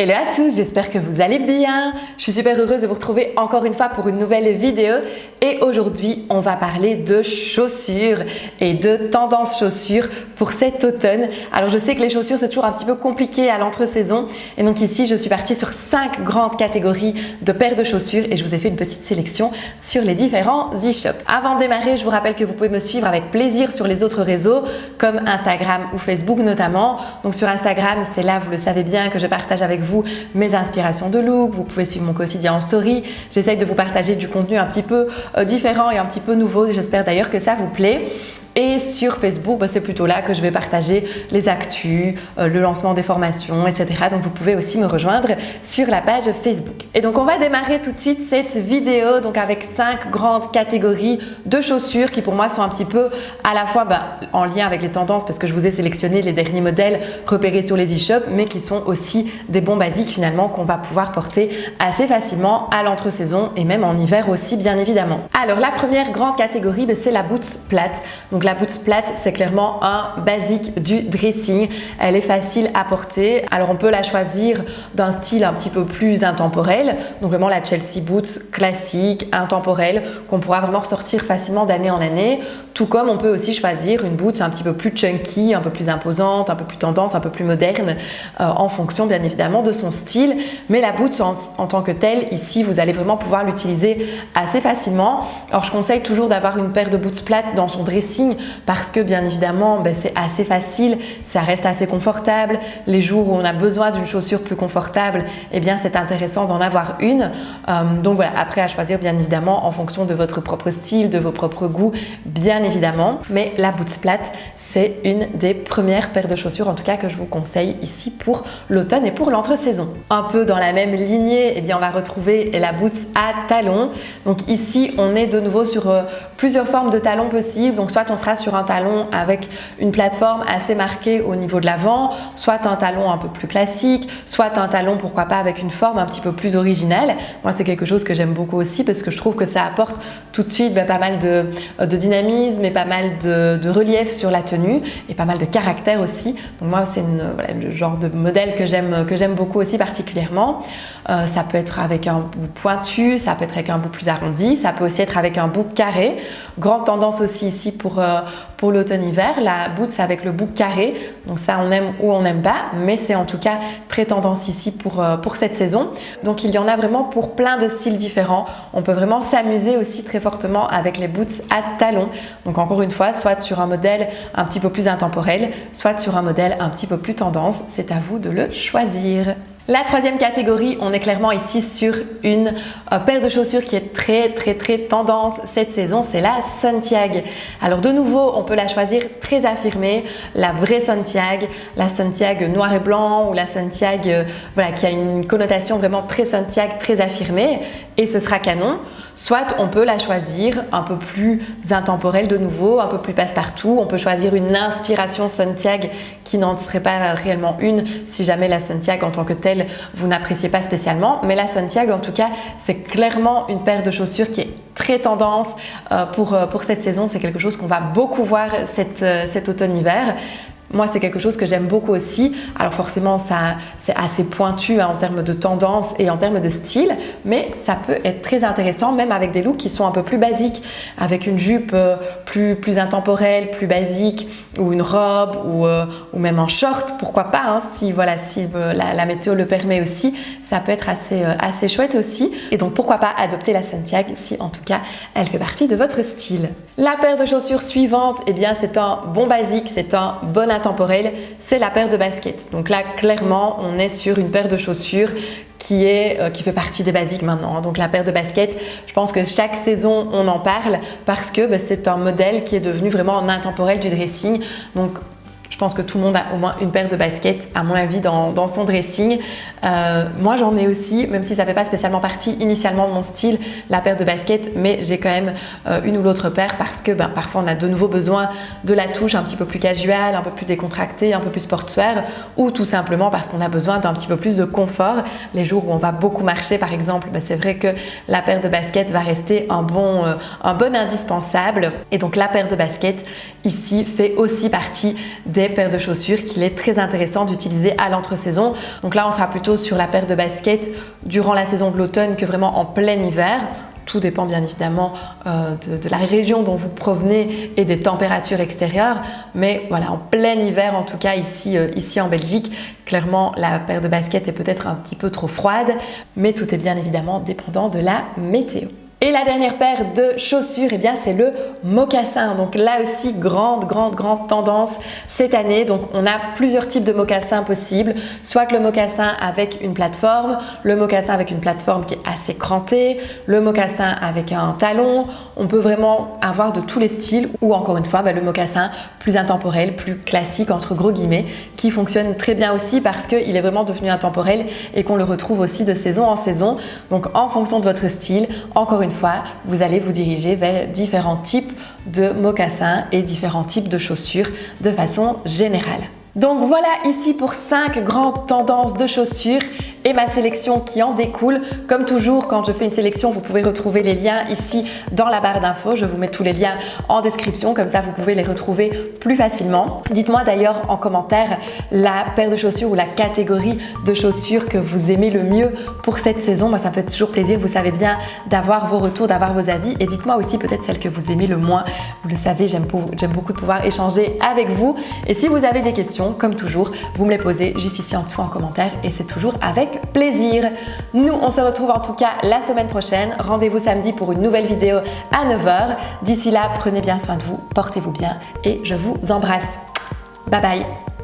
Hello à tous, j'espère que vous allez bien. Je suis super heureuse de vous retrouver encore une fois pour une nouvelle vidéo. Et aujourd'hui, on va parler de chaussures et de tendances chaussures pour cet automne. Alors je sais que les chaussures, c'est toujours un petit peu compliqué à l'entre-saison. Et donc ici, je suis partie sur 5 grandes catégories de paires de chaussures et je vous ai fait une petite sélection sur les différents e-shops. Avant de démarrer, je vous rappelle que vous pouvez me suivre avec plaisir sur les autres réseaux comme Instagram ou Facebook notamment. Donc sur Instagram, c'est là, vous le savez bien, que je partage avec vous mes inspirations de look. Vous pouvez suivre mon quotidien en story. J'essaye de vous partager du contenu un petit peu différent et un petit peu nouveau. J'espère d'ailleurs que ça vous plaît. Et sur Facebook, c'est plutôt là que je vais partager les actus, le lancement des formations, etc. Donc vous pouvez aussi me rejoindre sur la page Facebook. Et donc on va démarrer tout de suite cette vidéo donc avec 5 grandes catégories de chaussures qui pour moi sont un petit peu à la fois en lien avec les tendances parce que je vous ai sélectionné les derniers modèles repérés sur les e-shops, mais qui sont aussi des bons basiques finalement qu'on va pouvoir porter assez facilement à l'entre-saison et même en hiver aussi bien évidemment. Alors la première grande catégorie, c'est la boots plate. Donc la boots plate, c'est clairement un basique du dressing. Elle est facile à porter. Alors on peut la choisir d'un style un petit peu plus intemporel. Donc vraiment la Chelsea boots classique, intemporelle, qu'on pourra vraiment ressortir facilement d'année en année. Tout comme on peut aussi choisir une boots un petit peu plus chunky, un peu plus imposante, un peu plus tendance, un peu plus moderne, en fonction bien évidemment de son style. Mais la boots en tant que telle, ici, vous allez vraiment pouvoir l'utiliser assez facilement. Alors je conseille toujours d'avoir une paire de boots plates dans son dressing parce que bien évidemment, c'est assez facile, ça reste assez confortable. Les jours où on a besoin d'une chaussure plus confortable, eh bien c'est intéressant d'en avoir une. Donc voilà, après à choisir bien évidemment en fonction de votre propre style, de vos propres goûts, bien évidemment. Mais la boots plate, c'est une des premières paires de chaussures en tout cas que je vous conseille ici pour l'automne et pour l'entre-saison. Un peu dans la même lignée, eh bien on va retrouver la boots à talons. Donc ici, on est de nouveau sur plusieurs formes de talons possibles. Donc soit on sera sur un talon avec une plateforme assez marquée au niveau de l'avant, soit un talon un peu plus classique, soit un talon pourquoi pas avec une forme un petit peu plus originale. Moi c'est quelque chose que j'aime beaucoup aussi parce que je trouve que ça apporte tout de suite pas mal de dynamisme et pas mal de relief sur la tenue et pas mal de caractère aussi. Donc moi c'est le genre de modèle que j'aime beaucoup aussi particulièrement. Ça peut être avec un bout pointu, ça peut être avec un bout plus arrondi, ça peut aussi être avec un bout carré. Grande tendance aussi ici pour l'automne-hiver, la boots avec le bout carré. Donc ça on aime ou on n'aime pas, mais c'est en tout cas très tendance ici pour cette saison. Donc il y en a vraiment pour plein de styles différents. On peut vraiment s'amuser aussi très fortement avec les boots à talons. Donc encore une fois, soit sur un modèle un petit peu plus intemporel, soit sur un modèle un petit peu plus tendance. C'est à vous de le choisir. La troisième catégorie, on est clairement ici sur une paire de chaussures qui est très tendance cette saison, c'est la Santiago. Alors de nouveau, on peut la choisir très affirmée, la vraie Santiago, la Santiago noir et blanc ou la Santiago qui a une connotation vraiment très Santiago, très affirmée et ce sera canon. Soit on peut la choisir un peu plus intemporelle de nouveau, un peu plus passe-partout. On peut choisir une inspiration Santiago qui n'en serait pas réellement une si jamais la Santiago en tant que telle vous n'appréciez pas spécialement. Mais la Santiago en tout cas, c'est clairement une paire de chaussures qui est très tendance pour cette saison. C'est quelque chose qu'on va beaucoup voir cet automne-hiver. Moi, c'est quelque chose que j'aime beaucoup aussi. Alors forcément, ça c'est assez pointu en termes de tendance et en termes de style, mais ça peut être très intéressant, même avec des looks qui sont un peu plus basiques, avec une jupe plus intemporelle, plus basique, ou une robe, ou même un short, pourquoi pas, si la météo le permet aussi, ça peut être assez chouette aussi. Et donc pourquoi pas adopter la Santiago si en tout cas elle fait partie de votre style. La paire de chaussures suivante, eh bien c'est un bon basique, c'est un bon intemporel, c'est la paire de baskets. Donc là clairement on est sur une paire de chaussures qui fait partie des basiques maintenant. Donc la paire de baskets, je pense que chaque saison on en parle parce que c'est un modèle qui est devenu vraiment un intemporel du dressing. Donc je pense que tout le monde a au moins une paire de baskets, à mon avis, dans son dressing. Moi, j'en ai aussi, même si ça ne fait pas spécialement partie initialement de mon style, la paire de baskets, mais j'ai quand même une ou l'autre paire parce que parfois, on a de nouveau besoin de la touche un petit peu plus casual, un peu plus décontractée, un peu plus sportswear, ou tout simplement parce qu'on a besoin d'un petit peu plus de confort. Les jours où on va beaucoup marcher, par exemple, c'est vrai que la paire de baskets va rester un bon indispensable. Et donc, la paire de baskets, ici, fait aussi partie des des paires de chaussures qu'il est très intéressant d'utiliser à l'entre-saison. Donc là, on sera plutôt sur la paire de baskets durant la saison de l'automne que vraiment en plein hiver. Tout dépend bien évidemment de la région dont vous provenez et des températures extérieures. Mais voilà, en plein hiver, en tout cas ici en Belgique, clairement la paire de baskets est peut-être un petit peu trop froide. Mais tout est bien évidemment dépendant de la météo. Et la dernière paire de chaussures, eh bien, c'est le mocassin. Donc là aussi, grande tendance cette année. Donc on a plusieurs types de mocassins possibles. Soit le mocassin avec une plateforme, le mocassin avec une plateforme qui est assez crantée, le mocassin avec un talon. On peut vraiment avoir de tous les styles. Ou encore une fois, le mocassin plus intemporel, plus classique entre gros guillemets, qui fonctionne très bien aussi parce qu'il est vraiment devenu intemporel et qu'on le retrouve aussi de saison en saison. Donc en fonction de votre style, encore une fois, vous allez vous diriger vers différents types de mocassins et différents types de chaussures de façon générale. Donc voilà ici pour 5 grandes tendances de chaussures et ma sélection qui en découle. Comme toujours, quand je fais une sélection, vous pouvez retrouver les liens ici dans la barre d'infos. Je vous mets tous les liens en description, comme ça vous pouvez les retrouver plus facilement. Dites-moi d'ailleurs en commentaire la paire de chaussures ou la catégorie de chaussures que vous aimez le mieux pour cette saison. Moi, ça me fait toujours plaisir, vous savez bien, d'avoir vos retours, d'avoir vos avis. Et dites-moi aussi peut-être celle que vous aimez le moins. Vous le savez, j'aime beaucoup de pouvoir échanger avec vous. Et si vous avez des questions, comme toujours, vous me les posez juste ici en dessous en commentaire et c'est toujours avec plaisir. Nous, on se retrouve en tout cas la semaine prochaine. Rendez-vous samedi pour une nouvelle vidéo à 9h. D'ici là, prenez bien soin de vous, portez-vous bien et je vous embrasse. Bye bye!